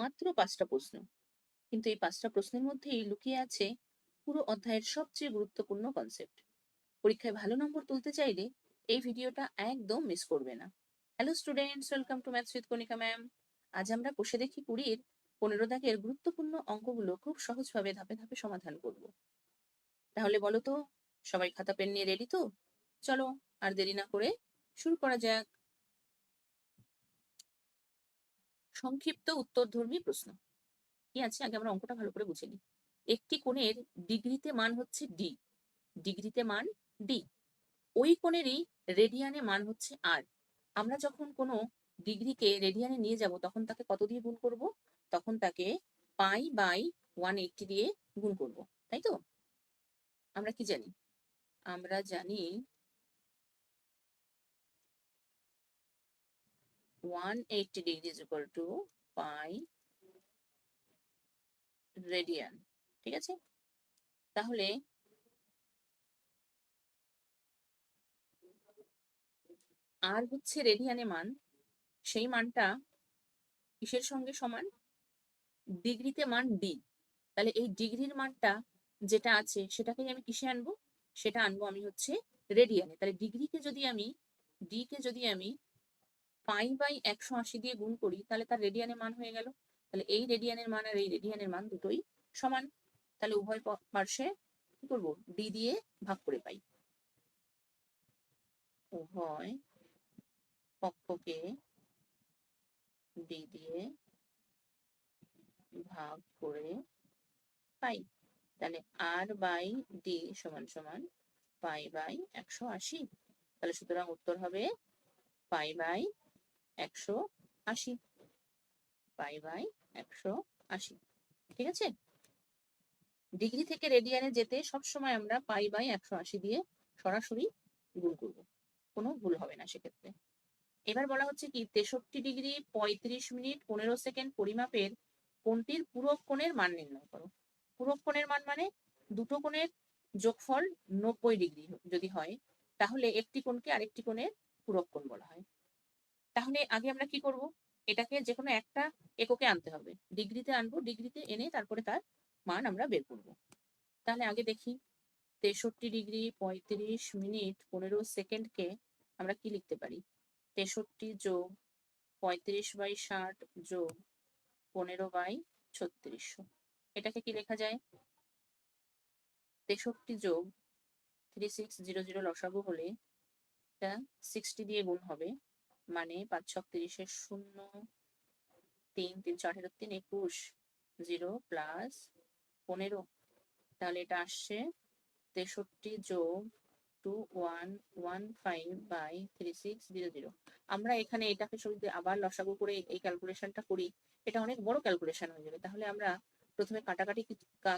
মাত্র 5টা প্রশ্ন, কিন্তু এই 5টা প্রশ্নের মধ্যেই লুকিয়ে আছে পুরো অধ্যায়ের সবচেয়ে গুরুত্বপূর্ণ কনসেপ্ট। পরীক্ষায় ভালো নম্বর তুলতে চাইলে এই ভিডিওটা একদম মিস করবে না। Hello students, welcome to maths with Kanika ma'am. আজ আমরা কষে দেখি 20-এর 15 দাগের গুরুত্বপূর্ণ অঙ্কগুলো খুব সহজভাবে ধাপে ধাপে সমাধান করব। তাহলে বলো তো, সবাই খাতা পেন নিয়ে রেডি তো? চলো আর দেরি না করে শুরু করা যাক। সংক্ষিপ্ত উত্তরধর্মী প্রশ্ন কি আছে, আগে আমরা অঙ্কটা ভালো করে বুঝে নিই। একটি কোণের ডিগ্রিতে মান হচ্ছে ডি, ডিগ্রিতে মান ডি। ওই কোণেরই রেডিয়ানে মান হচ্ছে আর। আমরা যখন কোনো ডিগ্রিকে রেডিয়ানে নিয়ে যাব তখন তাকে কত দিয়ে গুণ করব? তখন তাকে পাই বাই 180 দিয়ে গুণ করব, তাই তো? আমরা কি জানি? আমরা জানি 180 degree is equal two pi radian. ঠিক আছে, তাহলে আর হচ্ছে রেডিয়ানে মান, সেই মানটা কিসের সঙ্গে সমান? ডিগ্রিতে মান ডি। তাহলে এই ডিগ্রির মানটা যেটা আছে সেটাকেই আমি কিসে আনবো? সেটা আনবো আমি হচ্ছে রেডিয়ানে। তাহলে ডিগ্রিকে যদি আমি ডি কে যদি আমি পাই বাই 180 দিয়ে গুণ করি তাহলে তার রেডিয়ানে মান হয়ে গেল। তাহলে এই রেডিয়ানের মান আর এই রেডিয়ানের মান দুটোই সমান। তাহলে উভয় পার্শ্বে কি করবো? ডি দিয়ে ভাগ করে পাই। উভয় পক্ষকে ডি দিয়ে ভাগ করে পাই। তাহলে আর বাই ডি সমান সমান পাই বাই 180। তাহলে সুতরাং উত্তর হবে পাই বাই 180, পাই বাই 180। ঠিক আছে, ডিগ্রি থেকে রেডিয়ানে যেতে সবসময় আমরা পাই বাই 180 দিয়ে সরাসরি গুণ করবো, কোনো ভুল হবে না সেক্ষেত্রে। এবার বলা হচ্ছে কি 63 ডিগ্রি 35 মিনিট 15 সেকেন্ড পরিমাপের কোণটির পূরক কোণের মান নির্ণয় করো। পূরক কোণের মান মানে দুটো কোণের যোগফল 90 ডিগ্রি যদি হয় তাহলে একটি কোণকে আরেকটি কোণের পূরক কোণ বলা হয়। তাহলে আগে আমরা কি করব? এটাকে যে কোনো একটা এককে আনতে হবে, ডিগ্রিতে আনবো, ডিগ্রিতে এনে তারপরে তার মান আমরা বের করব। তাহলে আগে দেখি 63 ডিগ্রি 35 মিনিট 15 সেকেন্ডকে আমরা কি লিখতে পারি? 63 যোগ 35/60 যোগ 15/3600। এটাকে কি লেখা যায়? 63 যোগ 3600 লসাগু হলে এটা 60 দিয়ে গুণ হবে, মানে 5 ছক 30 শূন্য, 3 3 18 3 21 0 প্লাস 15। তাহলে এটা আসছে 63 যোগ 2115/3600। আমরা এখানে এটাকে যদি আবার লসাগু করে এই ক্যালকুলেশনটা করি এটা অনেক বড় ক্যালকুলেশন হয়ে যাবে। তাহলে আমরা প্রথমে কাটাকাটি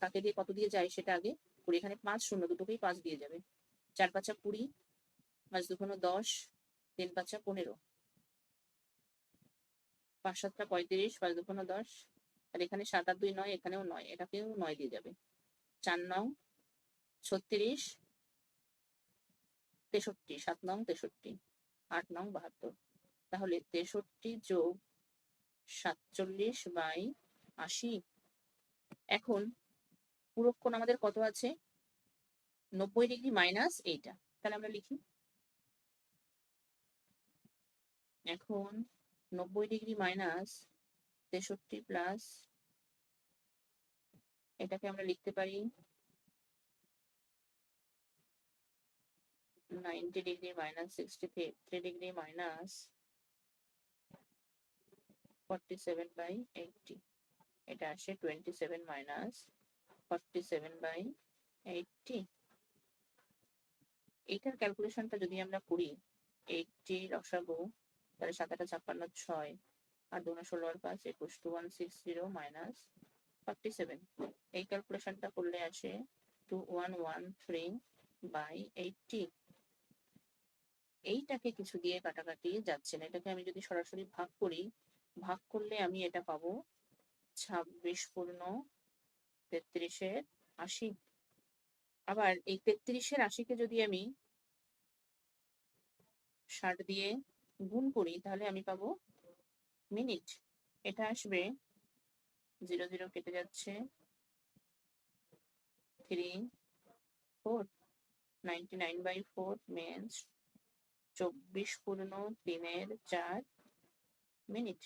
কাকে দিয়ে কত দিয়ে যায় সেটা আগে করি। এখানে 5 শূন্য, দুটোকেই 5 দিয়ে যাবে। 4 5 20, 5 2 10, 3 5 15, 5 7 35, 5 2 10। আর এখানে 7 আর 2 9, এখানেও 9, এটাকেও 9 দিয়ে যাবে। 4 9 36, 63, 7 9 63, 8 9 72। তাহলে 63 যোগ 47/80। এখন পূরক কোণ আমাদের কত আছে? 90 ডিগ্রি মাইনাস এইটা। তাহলে আমরা লিখি, এখন 90 ডিগ্রি মাইনাস 63 প্লাস এটাকে আমরা লিখতে পারি 90 ডিগ্রি মাইনাস 63 ডিগ্রি মাইনাস 47/80। এটা আসে 27 মাইনাস 47/80। এইটার ক্যালকুলেশনটা যদি আমরা করি 80 লসাগু, তাহলে 7 8 56 6 আর 2 16 আর 5 21 2160 মাইনাস 47। এই ক্যালকুলেশনটা করলে আসে 2113/80। এইটাকে কিছু দিয়ে কাটাকাটি যাচ্ছে না, এটাকে আমি যদি সরাসরি ভাগ করি, ভাগ করলে আমি এটা পাবো 26 পূর্ণ 33/80। আবার এই 33/80কে যদি আমি 60 দিয়ে গুণ করি তাহলে আমি পাবো মিনিট। এটা আসবে 0 0 কেটে যাচ্ছে, 3 4, 99/4 means 24 পূর্ণ 3/4 মিনিট।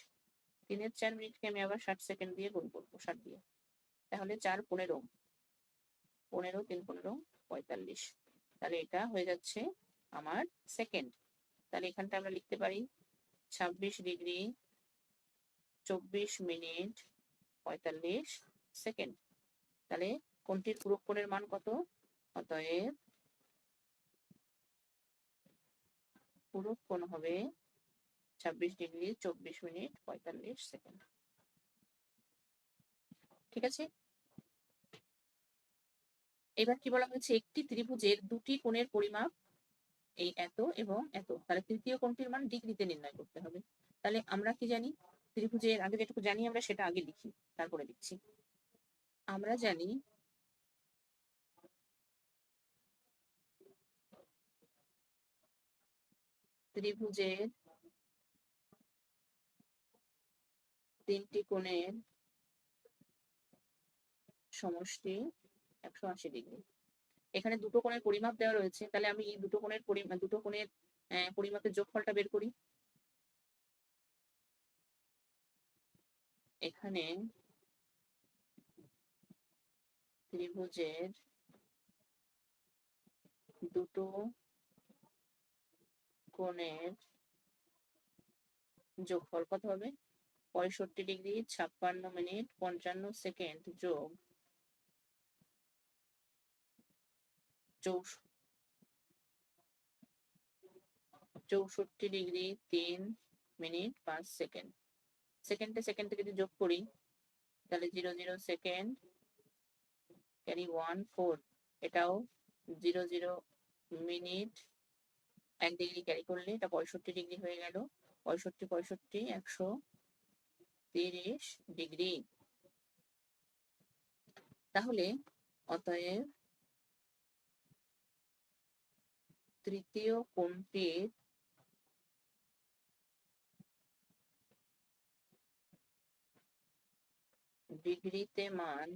3/4 মিনিটকে আমি আবার 60 সেকেন্ড দিয়ে গুণ করবো, 60 দিয়ে। তাহলে 4 15, 15 3 15 45। তাহলে এটা হয়ে যাচ্ছে আমার সেকেন্ড। তাহলে এখানটা আমরা লিখতে পারি 26 ডিগ্রি 24 মিনিট 45 সেকেন্ড। তাহলে কোনটির পূরক কোণের মান কত? অতএব পূরক কোণ হবে 26 ডিগ্রি 24 মিনিট 45 সেকেন্ড। ঠিক আছে, এবার কি বলা হয়েছে, একটি ত্রিভুজের দুটি কোণের পরিমাপ এই এত এবং এত। তাহলে তৃতীয় কোণটির মান ডিগ্রিতে নির্ণয় করতে হবে। তাহলে আমরা কি জানি, ত্রিভুজের আগে যেটুকু জানি আমরা সেটা আগে লিখি, তারপরে লিখছি। আমরা জানি ত্রিভুজের তিনটি কোণের সমষ্টি 180 ডিগ্রি। এখানে দুটো কোণের পরিমাপ দেওয়া রয়েছে, তাহলে আমি এই দুটো কোণের পরিমাপের যোগফলটা বের করি। এখানে ত্রিভুজের দুটো কোণের যোগফল কত হবে? 65 ডিগ্রি 56 মিনিট 55 সেকেন্ড যোগ 64 ডিগ্রি 3 মিনিট 5 সেকেন্ড। সেকেন্ড থেকে যদি যোগ করি তাহলে 0 0 সেকেন্ড ক্যারি 1 4, এটাও 0 0 মিনিট 1 ডিগ্রি ক্যারি করলে এটা 65 ডিগ্রি হয়ে গেল। 65 130 ডিগ্রি। তাহলে অতএব তৃতীয় কোণটির ডিগ্রিতে মান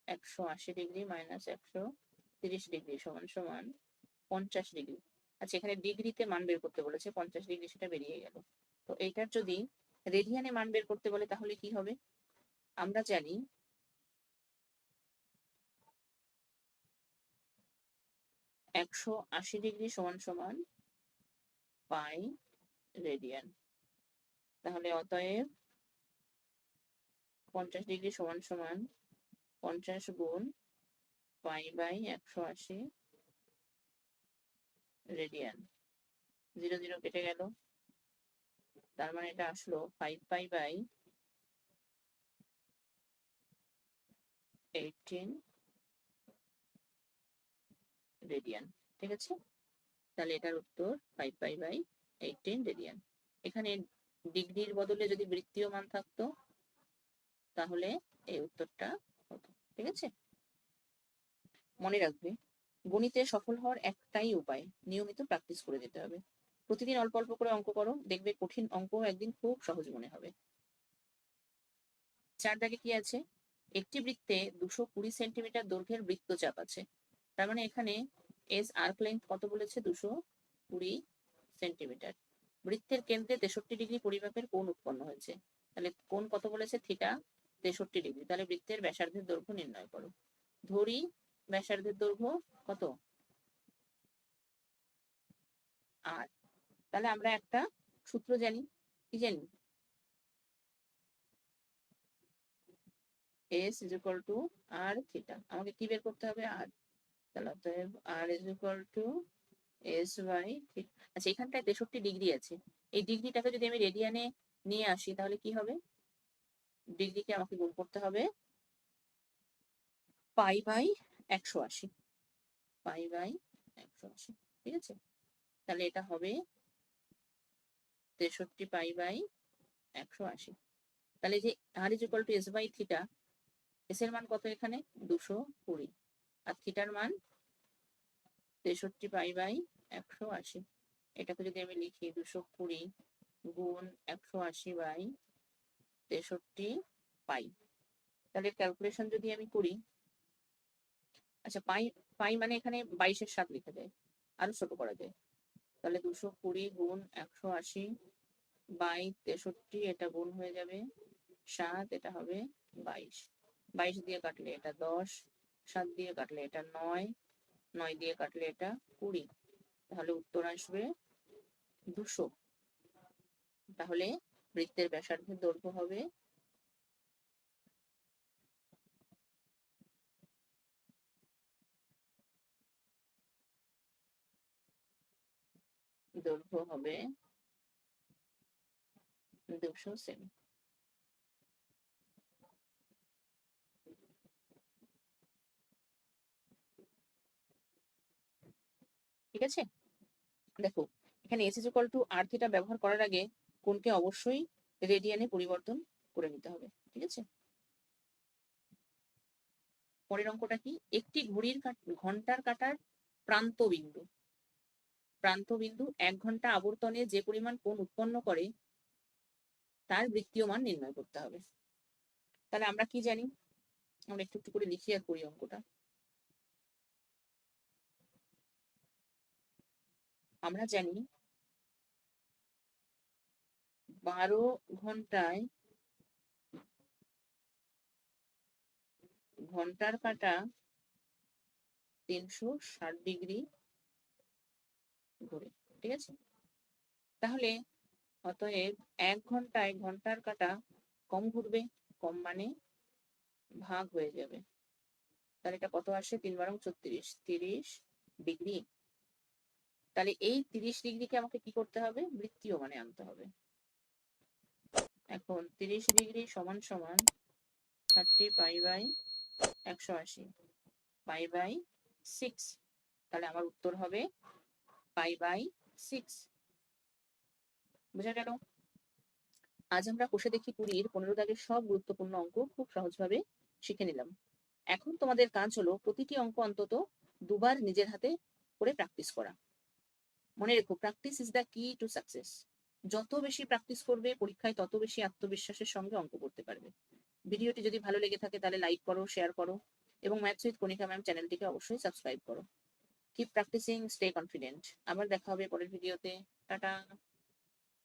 180 ডিগ্রি মাইনাস 130 ডিগ্রি সমান সমান 50 ডিগ্রি। আচ্ছা, এখানে ডিগ্রিতে মান বের করতে বলেছে, 50 ডিগ্রি সেটা বেরিয়ে গেল। তো এইটার যদি রেডিয়ানে মান বের করতে বলে তাহলে কি হবে? আমরা জানি 180 ডিগ্রি সমান সমান পাই রেডিয়ান। তাহলে অতএব 50 ডিগ্রি সমান সমান 50 গুণ π/180 রেডিয়ান। 0 0 কেটে গেল, তার মানে এটা আসলো 5π/18 রেডিয়ান। ঠিক আছে, তাহলে এটার উত্তর 5π/18 রেডিয়ান। এখানে ডিগ্রির বদলে যদি বৃত্তীয় মান থাকতো তাহলে এই উত্তরটা হতো। ঠিক আছে, মনে রাখবে গণিতে সফল হওয়ার একটাই উপায়, নিয়মিত প্র্যাকটিস করে যেতে হবে। প্রতিদিন অল্প অল্প করে অঙ্ক করো, দেখবে কঠিন অঙ্ক একদিন খুব সহজ মনে হবে। 4 দাগে কি আছে? একটি বৃত্তে 220 সেন্টিমিটার দৈর্ঘ্যের বৃত্তচাপ আছে। তার মানে এখানে এস আর্ক লেন্থ কত বলেছে? 220 সেন্টিমিটার। বৃত্তের কেন্দ্রে 63 ডিগ্রি পরিমাপের কোণ উৎপন্ন হয়েছে। তাহলে কোণ কত বলেছে? Theta 63 degree. তাহলে বৃত্তের ব্যাসার্ধের দৈর্ঘ্য নির্ণয় করো। ধরি ব্যাসার্ধের দৈর্ঘ্য কত? আর তাহলে আমরা একটা সূত্র জানি, কি জানি? S is equal to R theta. আমাকে কি বের করতে হবে? আর। তাহলে অতএব R is equal to S by theta. আচ্ছা, এখানটায় 63 ডিগ্রি আছে, এই ডিগ্রিটাকে যদি আমি রেডিয়ানে নিয়ে আসি তাহলে কি হবে? ডিগ্রিকে আমাকে গুণ করতে হবে π/180, π/180। ঠিক আছে, তাহলে এটা হবে 63 π/180। তাহলে যে R is equal to S by theta, S এর মান কত এখানে? 220, আর থিটার মান 63 π/180। এটাকে যদি আমি লিখি 220 গুণ 180/220, 63 পাই। তাহলে ক্যালকুলেশন যদি আমি করি, আচ্ছা পাই পাই মানে এখানে 22-এর 7 লিখে যায়, আরো ছোট করা যায়। তাহলে 220 গুণ 180 বাই 63, এটা গুণ হয়ে যাবে 7, এটা হবে 22। 22 দিয়ে কাটলে এটা 10, 7 দিয়ে কাটলে এটা 9, 9 দিয়ে কাটলে এটা 20। তাহলে উত্তর আসবে 200। তাহলে বৃত্তের ব্যাসার্ধের দৈর্ঘ্য হবে দৈর্ঘ্য হবে 200 সেমি। ঠিক আছে, দেখো এখানে s is equal two r theta ব্যবহার করার আগে কোণকে অবশ্যই রেডিয়ানে পরিবর্তন করে নিতে হবে। ঠিক আছে, পরের অঙ্কটা কি, একটি ঘড়ির ঘন্টার কাঁটার প্রান্ত বিন্দু 1 ঘন্টা আবর্তনে যে পরিমাণ কোণ উৎপন্ন করে তার বৃত্তীয় মান নির্ণয় করতে হবে। তাহলে আমরা কি জানি, আমরা একটু একটু করে লিখি আর করি অঙ্কটা। আমরা জানি 12 ঘন্টায় ঘন্টার কাঁটা 360 ডিগ্রি ঘোরে। ঠিক আছে, তাহলে অতএব 1 ঘন্টায় ঘন্টার কাঁটা কম ঘুরবে, কম মানে ভাগ হয়ে যাবে। তাহলে এটা কত আসে, 3 বারং 36, 30 ডিগ্রি। তাহলে এই 30 ডিগ্রিকে আমাকে কি করতে হবে, বৃত্তীয় মানে আনতে হবে। এখন 30 ডিগ্রি সমান সমান 30 পাই বাই 180 পাই বাই 6। তাহলে আমার উত্তর হবে পাই বাই 6। বুঝা গেল? আজ আমরা কোষে দেখি 20-র 15 দাগের সব গুরুত্বপূর্ণ অঙ্ক খুব সহজভাবে শিখে নিলাম। এখন তোমাদের কাজ হলো প্রতিটি অঙ্ক অন্তত দুবার নিজের হাতে করে প্র্যাকটিস করা। মনে রেখো, প্র্যাকটিস ইজ দ্য কি টু সাকসেস। যত বেশি প্র্যাকটিস করবে পরীক্ষায় তত বেশি আত্মবিশ্বাসের সঙ্গে অঙ্ক করতে পারবে। ভিডিওটি যদি ভালো লেগে থাকে তাহলে লাইক করো, শেয়ার করো এবং ম্যাথস উইথ কণিকা ম্যাম চ্যানেলটিকে অবশ্যই সাবস্ক্রাইব করো। Keep practising, stay confident. আবার দেখা হবে পরের ভিডিওতে। টাটা।